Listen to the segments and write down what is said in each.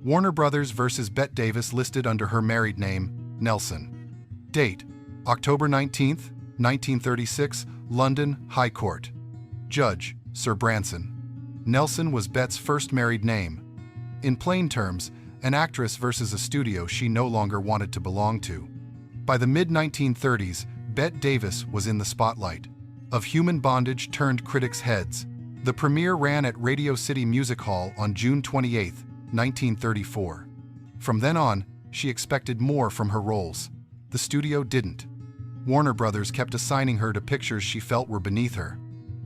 Warner Brothers versus Bette Davis listed under her married name, Nelson. Date: October 19, 1936, London, High Court. Judge: Sir Branson. Nelson was Bette's first married name. In plain terms, an actress versus a studio she no longer wanted to belong to. By the mid-1930s, Bette Davis was in the spotlight. Of Human Bondage turned critics' heads. The premiere ran at Radio City Music Hall on June 28, 1934. From then on, she expected more from her roles. The studio didn't. Warner Brothers kept assigning her to pictures she felt were beneath her.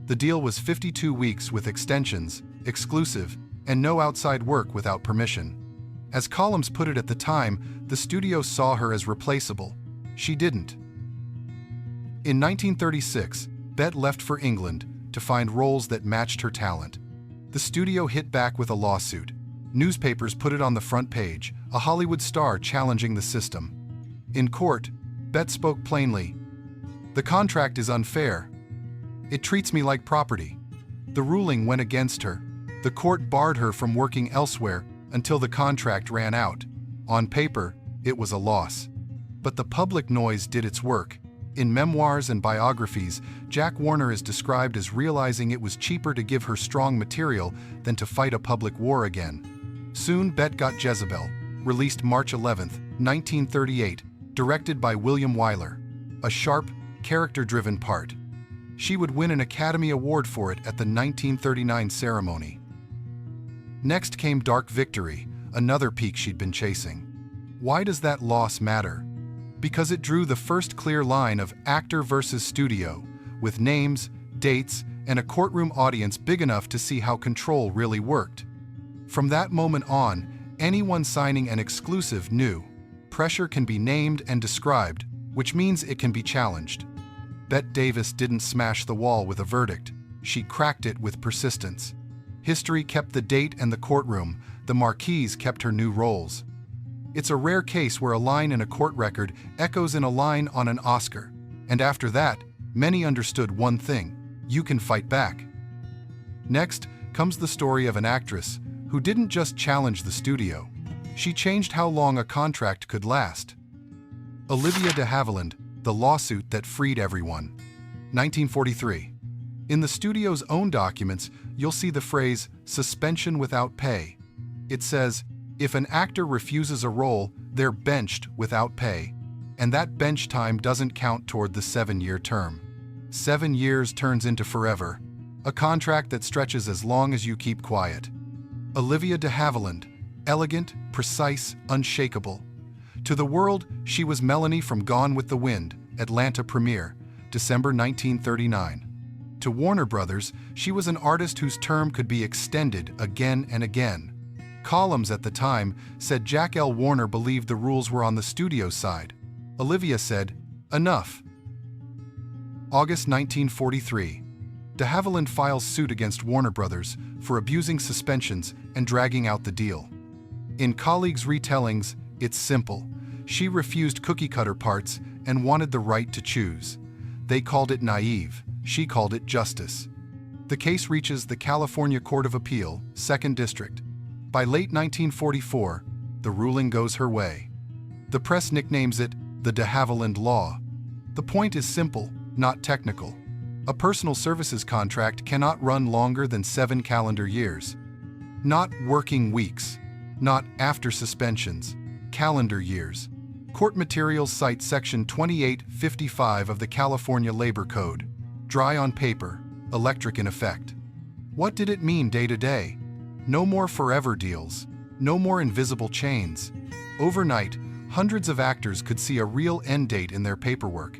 The deal was 52 weeks with extensions, exclusive, and no outside work without permission. As columns put it at the time, the studio saw her as replaceable. She didn't. In 1936, Bette left for England to find roles that matched her talent. The studio hit back with a lawsuit. Newspapers put it on the front page, a Hollywood star challenging the system. In court, Bette spoke plainly. "The contract is unfair. It treats me like property." The ruling went against her. The court barred her from working elsewhere until the contract ran out. On paper, it was a loss. But the public noise did its work. In memoirs and biographies, Jack Warner is described as realizing it was cheaper to give her strong material than to fight a public war again. Soon, Bette got Jezebel, released March 11, 1938, directed by William Wyler. A sharp, character-driven part. She would win an Academy Award for it at the 1939 ceremony. Next came Dark Victory, another peak she'd been chasing. Why does that loss matter? Because it drew the first clear line of actor versus studio, with names, dates, and a courtroom audience big enough to see how control really worked. From that moment on, anyone signing an exclusive knew pressure can be named and described, which means it can be challenged. Bette Davis didn't smash the wall with a verdict. She cracked it with persistence. History kept the date and the courtroom. The marquise kept her new roles. It's a rare case where a line in a court record echoes in a line on an Oscar. And after that, many understood one thing: you can fight back. Next comes the story of an actress who didn't just challenge the studio. She changed how long a contract could last. Olivia de Havilland, the lawsuit that freed everyone. 1943. In the studio's own documents, you'll see the phrase, suspension without pay. It says, if an actor refuses a role, they're benched without pay. And that bench time doesn't count toward the 7-year term. 7 years turns into forever. A contract that stretches as long as you keep quiet. Olivia de Havilland, elegant, precise, unshakable. To the world, she was Melanie from Gone with the Wind, Atlanta premiere, December 1939. To Warner Brothers, she was an artist whose term could be extended again and again. Columns at the time said Jack L. Warner believed the rules were on the studio's side. Olivia said, "Enough." August 1943. De Havilland files suit against Warner Brothers for abusing suspensions and dragging out the deal. In colleagues' retellings, it's simple. She refused cookie-cutter parts and wanted the right to choose. They called it naive. She called it justice. The case reaches the California Court of Appeal, 2nd District. By late 1944, the ruling goes her way. The press nicknames it the De Havilland Law. The point is simple, not technical. A personal services contract cannot run longer than 7 calendar years. Not working weeks. Not after suspensions. Calendar years. Court materials cite Section 2855 of the California Labor Code. Dry on paper, electric in effect. What did it mean day to day? No more forever deals. No more invisible chains. Overnight, hundreds of actors could see a real end date in their paperwork.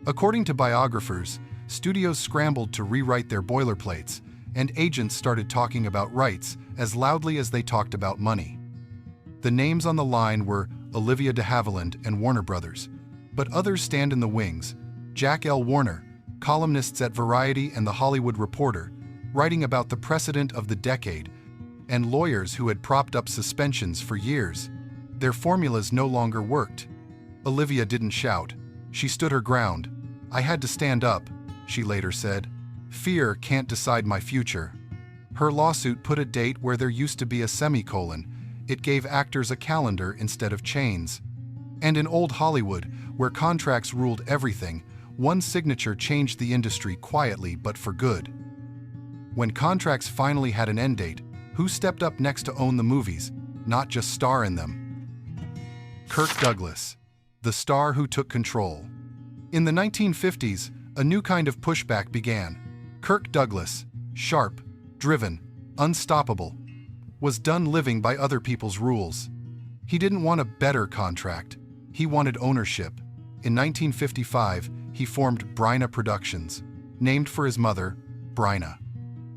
According to biographers, studios scrambled to rewrite their boilerplates, and agents started talking about rights as loudly as they talked about money. The names on the line were Olivia de Havilland and Warner Brothers, but others stand in the wings. Jack L. Warner, columnists at Variety and The Hollywood Reporter, writing about the precedent of the decade, and lawyers who had propped up suspensions for years. Their formulas no longer worked. Olivia didn't shout. She stood her ground. "I had to stand up," she later said. "Fear can't decide my future." Her lawsuit put a date where there used to be a semicolon. It gave actors a calendar instead of chains. And in old Hollywood, where contracts ruled everything, one signature changed the industry quietly but for good. When contracts finally had an end date, who stepped up next to own the movies, not just star in them? Kirk Douglas, the star who took control. In the 1950s, a new kind of pushback began. Kirk Douglas, sharp, driven, unstoppable, was done living by other people's rules. He didn't want a better contract. He wanted ownership. In 1955, he formed Bryna Productions, named for his mother, Bryna.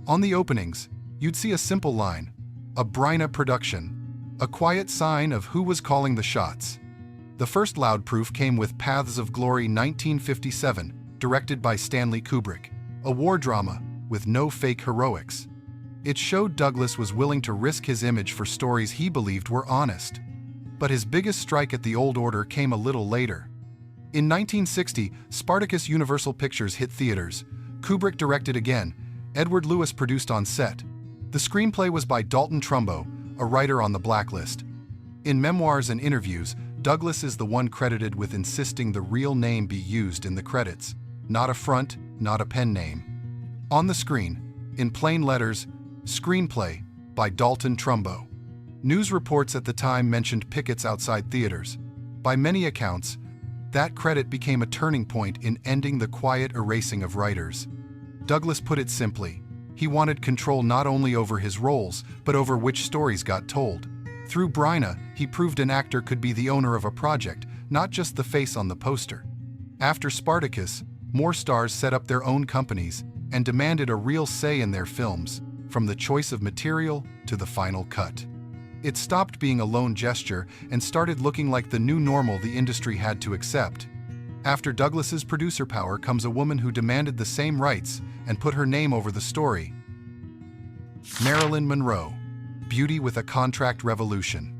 On the openings, you'd see a simple line, a Bryna production, a quiet sign of who was calling the shots. The first loud proof came with Paths of Glory 1957, directed by Stanley Kubrick, a war drama with no fake heroics. It showed Douglas was willing to risk his image for stories he believed were honest. But his biggest strike at the old order came a little later. In 1960, Spartacus Universal Pictures hit theaters. Kubrick directed again. Edward Lewis produced on set. The screenplay was by Dalton Trumbo, a writer on the Blacklist. In memoirs and interviews, Douglas is the one credited with insisting the real name be used in the credits, not a front, not a pen name. On the screen, in plain letters, screenplay by Dalton Trumbo. News reports at the time mentioned pickets outside theaters. By many accounts, that credit became a turning point in ending the quiet erasing of writers. Douglas put it simply, he wanted control not only over his roles, but over which stories got told. Through Bryna, he proved an actor could be the owner of a project, not just the face on the poster. After Spartacus, more stars set up their own companies and demanded a real say in their films, from the choice of material to the final cut. It stopped being a lone gesture and started looking like the new normal the industry had to accept. After Douglas's producer power comes a woman who demanded the same rights and put her name over the story. Marilyn Monroe, beauty with a contract revolution.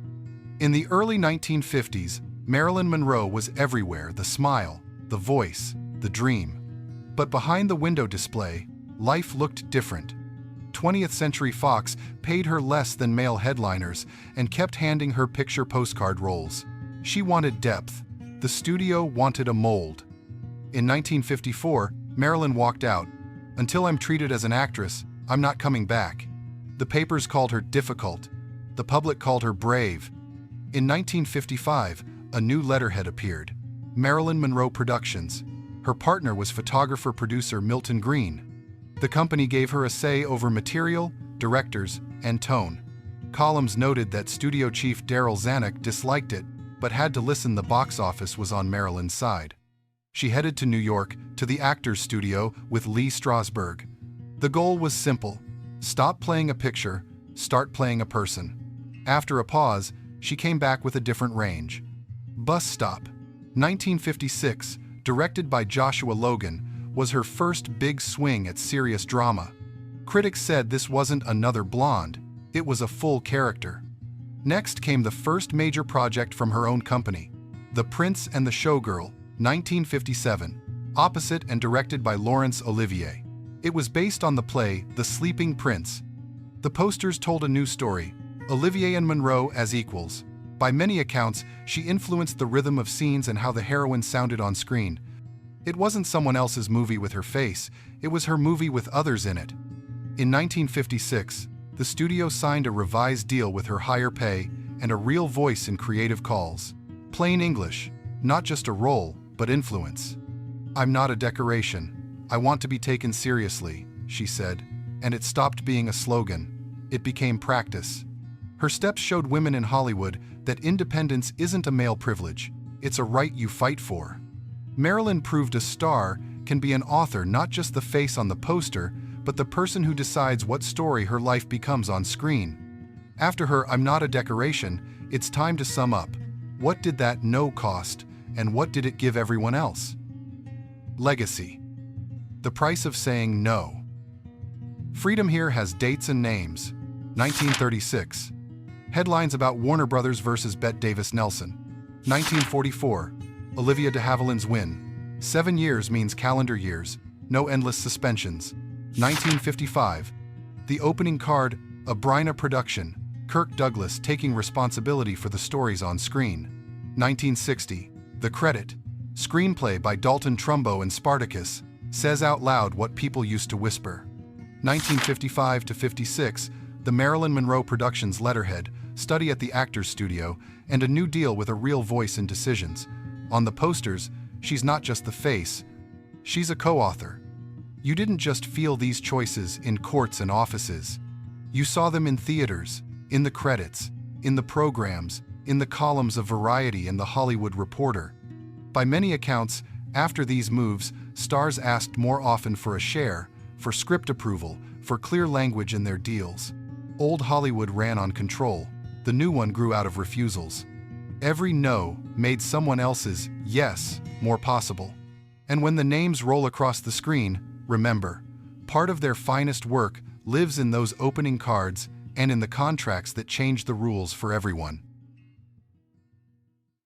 In the early 1950s, Marilyn Monroe was everywhere, the smile, the voice, the dream. But behind the window display, life looked different. 20th Century Fox paid her less than male headliners and kept handing her picture postcard roles. She wanted depth. The studio wanted a mold. In 1954, Marilyn walked out. "Until I'm treated as an actress, I'm not coming back." The papers called her difficult. The public called her brave. In 1955, a new letterhead appeared, Marilyn Monroe Productions. Her partner was photographer-producer Milton Green. The company gave her a say over material, directors, and tone. Columns noted that studio chief Darryl Zanuck disliked it, but had to listen the box office was on Marilyn's side. She headed to New York, to the Actors Studio with Lee Strasberg. The goal was simple: stop playing a picture, start playing a person. After a pause, she came back with a different range. Bus Stop, 1956, directed by Joshua Logan, was her first big swing at serious drama. Critics said this wasn't another blonde, it was a full character. Next came the first major project from her own company, The Prince and the Showgirl, 1957, opposite and directed by Laurence Olivier. It was based on the play The Sleeping Prince. The posters told a new story, Olivier and Monroe as equals. By many accounts, she influenced the rhythm of scenes and how the heroine sounded on screen. It wasn't someone else's movie with her face, it was her movie with others in it. In 1956, the studio signed a revised deal with her higher pay and a real voice in creative calls. Plain English, not just a role, but influence. "I'm not a decoration. I want to be taken seriously," she said, and it stopped being a slogan. It became practice. Her steps showed women in Hollywood that independence isn't a male privilege, it's a right you fight for. Marilyn proved a star can be an author, not just the face on the poster, but the person who decides what story her life becomes on screen. After her "I'm not a decoration," it's time to sum up. What did that no cost, and what did it give everyone else? Legacy. The price of saying no. Freedom here has dates and names. 1936. Headlines about Warner Brothers versus Bette Davis Nelson. 1944. Olivia de Havilland's win. 7 years means calendar years, no endless suspensions. 1955. The opening card, a Bryna production. Kirk Douglas taking responsibility for the stories on screen. 1960. The credit. Screenplay by Dalton Trumbo and Spartacus says out loud what people used to whisper. 1955 to 56. The Marilyn Monroe Productions letterhead, study at the Actors Studio, and a new deal with a real voice in decisions. On the posters, she's not just the face, she's a co-author. You didn't just feel these choices in courts and offices. You saw them in theaters, in the credits, in the programs, in the columns of Variety and The Hollywood Reporter. By many accounts, after these moves, stars asked more often for a share, for script approval, for clear language in their deals. Old Hollywood ran on control. The new one grew out of refusals. Every no made someone else's yes more possible. And when the names roll across the screen, remember, part of their finest work lives in those opening cards and in the contracts that change the rules for everyone.